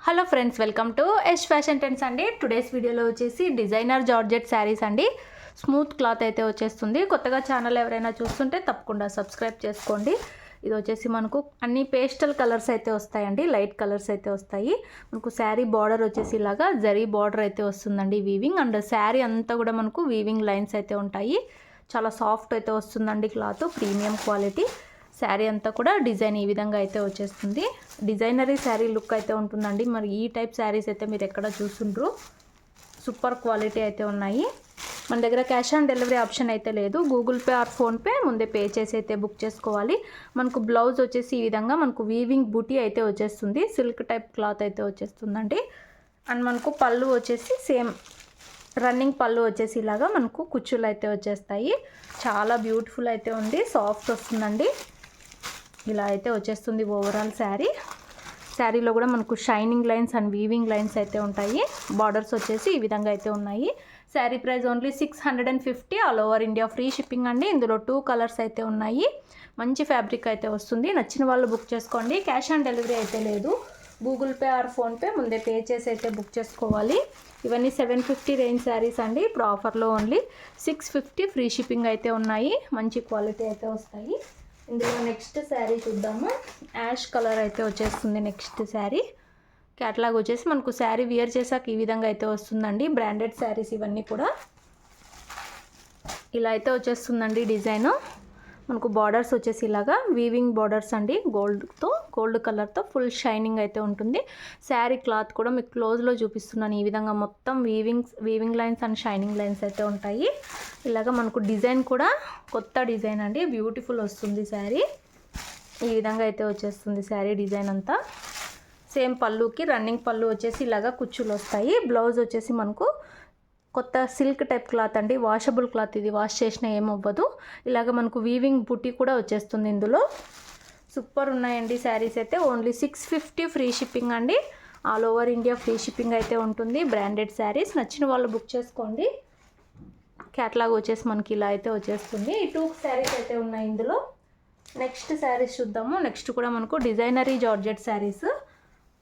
Hello friends, welcome to Yash fashion trends అండి. Today's వీడియోలో వచ్చేసి డిజైనర్ జార్జెట్ శారీస్ అండి. స్మూత్ క్లాత్ అయితే వచ్చేస్తుంది. కొత్తగా ఛానల్ ఎవరైనా చూస్తుంటే తప్పకుండా సబ్స్క్రైబ్ చేసుకోండి. ఇది వచ్చేసి మనకు అన్ని పేస్టల్ కలర్స్ అయితే వస్తాయండి, లైట్ కలర్స్ అయితే వస్తాయి. మనకు శారీ బార్డర్ వచ్చేసి ఇలాగా జరీ బార్డర్ అయితే వస్తుందండి, వీవింగ్. అండ్ శారీ అంతా కూడా మనకు వీవింగ్ లైన్స్ అయితే ఉంటాయి. చాలా సాఫ్ట్ అయితే వస్తుందండి క్లాత్, ప్రీమియం క్వాలిటీ. శారీ అంతా కూడా డిజైన్ ఈ విధంగా అయితే వచ్చేస్తుంది. డిజైనరీ శారీ లుక్ అయితే ఉంటుందండి. మరి ఈ టైప్ శారీస్ అయితే మీరు ఎక్కడ చూస్తుండ్రు, సూపర్ క్వాలిటీ అయితే ఉన్నాయి. మన దగ్గర క్యాష్ ఆన్ డెలివరీ ఆప్షన్ అయితే లేదు. గూగుల్ పే ఆర్ ఫోన్పే ముందే పే చేసి అయితే బుక్ చేసుకోవాలి. మనకు బ్లౌజ్ వచ్చేసి ఈ విధంగా మనకు వీవింగ్ బూటీ అయితే వచ్చేస్తుంది. సిల్క్ టైప్ క్లాత్ అయితే వచ్చేస్తుందండి. అండ్ మనకు పళ్ళు వచ్చేసి సేమ్ రన్నింగ్ పళ్ళు వచ్చేసి ఇలాగా మనకు కుచ్చులు అయితే వచ్చేస్తాయి. చాలా బ్యూటిఫుల్ అయితే ఉంది, సాఫ్ట్ వస్తుందండి. ఇలా అయితే వచ్చేస్తుంది ఓవరాల్ శారీలో కూడా మనకు shining lines and weaving lines అయితే ఉంటాయి. బార్డర్స్ వచ్చేసి ఈ విధంగా అయితే ఉన్నాయి. Sari price only 650, all over India free shipping అండి. ఇందులో 2 కలర్స్ అయితే ఉన్నాయి. మంచి ఫ్యాబ్రిక్ అయితే వస్తుంది. నచ్చిన వాళ్ళు బుక్ చేసుకోండి. క్యాష్ ఆన్ డెలివరీ అయితే లేదు. గూగుల్ పే ఆర్ ఫోన్పే ముందే పే చేసి అయితే బుక్ చేసుకోవాలి. ఇవన్నీ 750 రేంజ్ శారీస్ అండి. ఇప్పుడు ఆఫర్లో ఓన్లీ 650 ఫ్రీ షిప్పింగ్ అయితే ఉన్నాయి. మంచి క్వాలిటీ అయితే వస్తాయి. ఇందులో నెక్స్ట్ శారీ చూద్దాము. యాష్ కలర్ అయితే వచ్చేస్తుంది నెక్స్ట్ శారీ. క్యాటలాగ్ వచ్చేసి మనకు శారీ వియర్ చేసాక ఈ విధంగా అయితే వస్తుందండి. బ్రాండెడ్ శారీస్ ఇవన్నీ కూడా ఇలా అయితే వచ్చేస్తుందండి. డిజైను మనకు బార్డర్స్ వచ్చేసి ఇలాగా వీవింగ్ బార్డర్స్ అండి, గోల్డ్ కలర్తో ఫుల్ షైనింగ్ అయితే ఉంటుంది. శారీ క్లాత్ కూడా మీకు క్లోజ్లో చూపిస్తున్నాను. ఈ విధంగా మొత్తం weaving lines and shining lines అయితే ఉంటాయి. ఇలాగ మనకు డిజైన్ కూడా కొత్త డిజైన్ అండి, బ్యూటిఫుల్ వస్తుంది శారీ. ఈ విధంగా అయితే వచ్చేస్తుంది శారీ డిజైన్ అంతా. సేమ్ పళ్ళుకి రన్నింగ్ పళ్ళు వచ్చేసి ఇలాగా కుచ్చులు వస్తాయి. బ్లౌజ్ వచ్చేసి మనకు కొత్త సిల్క్ టైప్ క్లాత్ అండి, వాషబుల్ క్లాత్. ఇది వాష్ చేసినా ఏమవ్వదు. ఇలాగ మనకు వీవింగ్ బుట్టి కూడా వచ్చేస్తుంది ఇందులో. సూపర్ ఉన్నాయండి శారీస్ అయితే. ఓన్లీ 650 ఫ్రీ షిప్పింగ్ అండి. All over India free shipping అయితే ఉంటుంది. బ్రాండెడ్ శారీస్ నచ్చిన వాళ్ళు బుక్ చేసుకోండి. క్యాటలాగ్ వచ్చేసి మనకి ఇలా అయితే వచ్చేస్తుంది. ఈ 2 శారీస్ అయితే ఉన్నాయి ఇందులో. నెక్స్ట్ శారీస్ చూద్దాము. నెక్స్ట్ కూడా మనకు డిజైనరీ జార్జెట్ శారీస్.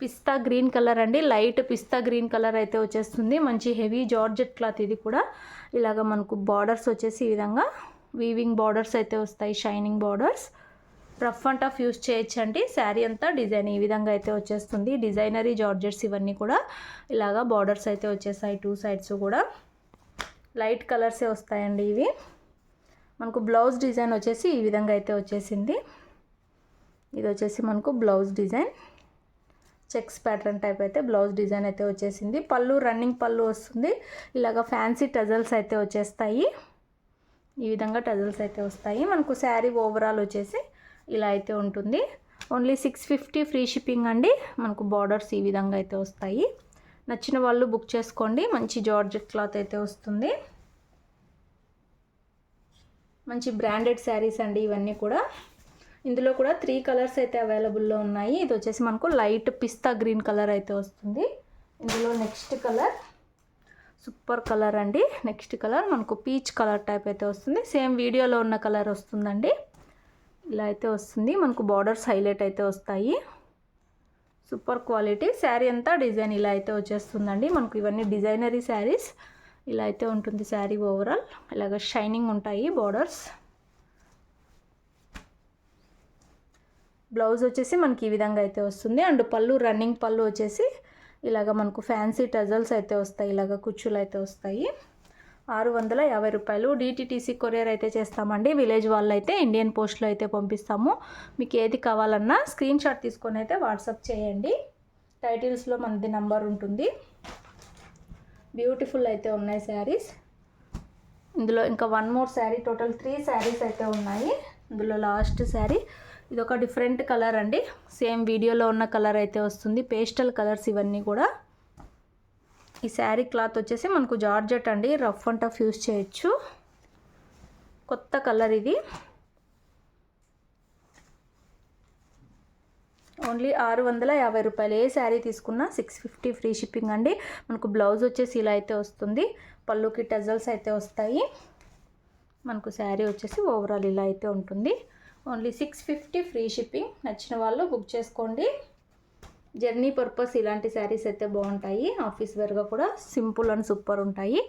పిస్తా గ్రీన్ కలర్ అండి, లైట్ పిస్తా గ్రీన్ కలర్ అయితే వచ్చేస్తుంది. మంచి హెవీ జార్జెట్ క్లాత్ ఇది కూడా. ఇలాగ మనకు బార్డర్స్ వచ్చేసి ఈ విధంగా వీవింగ్ బార్డర్స్ అయితే వస్తాయి, shining borders. Rough and tough use చేయొచ్చు అండి. శారీ అంతా డిజైన్ ఈ విధంగా అయితే వచ్చేస్తుంది. డిజైనరీ జార్జెట్స్ ఇవన్నీ కూడా ఇలాగా బార్డర్స్ అయితే వచ్చేసాయి 2 సైడ్స్ కూడా. లైట్ కలర్సే వస్తాయండి ఇవి. మనకు బ్లౌజ్ డిజైన్ వచ్చేసి ఈ విధంగా అయితే వచ్చేసింది. ఇది వచ్చేసి మనకు blouse design, checks pattern type అయితే బ్లౌజ్ డిజైన్ అయితే వచ్చేసింది. పళ్ళు రన్నింగ్ పళ్ళు వస్తుంది. ఇలాగ ఫ్యాన్సీ టజల్స్ అయితే వచ్చేస్తాయి. ఈ విధంగా టజల్స్ అయితే వస్తాయి. మనకు శారీ ఓవరాల్ వచ్చేసి ఇలా అయితే ఉంటుంది. ఓన్లీ 650 ఫ్రీ షిప్పింగ్ అండి. మనకు బార్డర్స్ ఈ విధంగా అయితే వస్తాయి. నచ్చిన వాళ్ళు బుక్ చేసుకోండి. మంచి జార్జెట్ క్లాత్ అయితే వస్తుంది. మంచి బ్రాండెడ్ శారీస్ అండి ఇవన్నీ కూడా. ఇందులో కూడా 3 కలర్స్ అయితే అవైలబుల్లో ఉన్నాయి. ఇది వచ్చేసి మనకు లైట్ పిస్తా గ్రీన్ కలర్ అయితే వస్తుంది. ఇందులో నెక్స్ట్ కలర్ సూపర్ కలర్ అండి. నెక్స్ట్ కలర్ మనకు పీచ్ కలర్ టైప్ అయితే వస్తుంది. సేమ్ వీడియోలో ఉన్న కలర్ వస్తుందండి. ఇలా అయితే వస్తుంది. మనకు బార్డర్స్ హైలైట్ అయితే వస్తాయి. Super quality. శారీ అంతా డిజైన్ ఇలా అయితే వచ్చేస్తుందండి. మనకు ఇవన్నీ డిజైనరీ శారీస్. ఇలా అయితే ఉంటుంది శారీ ఓవరాల్. ఇలాగ షైనింగ్ ఉంటాయి బార్డర్స్. బ్లౌజ్ వచ్చేసి మనకి ఈ విధంగా అయితే వస్తుంది. అండ్ పళ్ళు రన్నింగ్ పళ్ళు వచ్చేసి ఇలాగ మనకు ఫ్యాన్సీ టజల్స్ అయితే వస్తాయి. ఇలాగ కుచ్చులు అయితే వస్తాయి. 650 రూపాయలు. DTTC కొరియర్ అయితే చేస్తామండి. విలేజ్ వాళ్ళు అయితే ఇండియన్ పోస్ట్లో అయితే పంపిస్తాము. మీకు ఏది కావాలన్నా స్క్రీన్ షాట్ తీసుకొని అయితే వాట్సాప్ చేయండి. టైటిల్స్లో మనది నంబర్ ఉంటుంది. బ్యూటిఫుల్ అయితే ఉన్నాయి శారీస్. ఇందులో ఇంకా 1 మోర్ శారీ, టోటల్ 3 శారీస్ అయితే ఉన్నాయి. ఇందులో లాస్ట్ శారీ ఇది ఒక డిఫరెంట్ కలర్ అండి. సేమ్ వీడియోలో ఉన్న కలర్ అయితే వస్తుంది. పేస్టల్ కలర్స్ ఇవన్నీ కూడా. ఈ శారీ క్లాత్ వచ్చేసి మనకు జార్జెట్ అండి, రఫ్ అండ్ టఫ్ యూస్ చేయొచ్చు. కొత్త కలర్ ఇది. ఓన్లీ 650 రూపాయలు. ఏ శారీ తీసుకున్నా 650 ఫ్రీ షిప్పింగ్ అండి. మనకు బ్లౌజ్ వచ్చేసి ఇలా అయితే వస్తుంది. పళ్ళుకి టజల్స్ అయితే వస్తాయి. మనకు శారీ వచ్చేసి ఓవరాల్ ఇలా అయితే ఉంటుంది. Only 650 free shipping. నచ్చిన వాళ్ళు బుక్ చేసుకోండి. జర్నీ పర్పస్ ఇలాంటి శారీస్ అయితే బాగుంటాయి. ఆఫీస్ వేర్గా కూడా సింపుల్ అండ్ సూపర్ ఉంటాయి.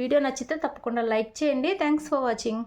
వీడియో నచ్చితే తప్పకుండా లైక్ చేయండి. Thanks for watching.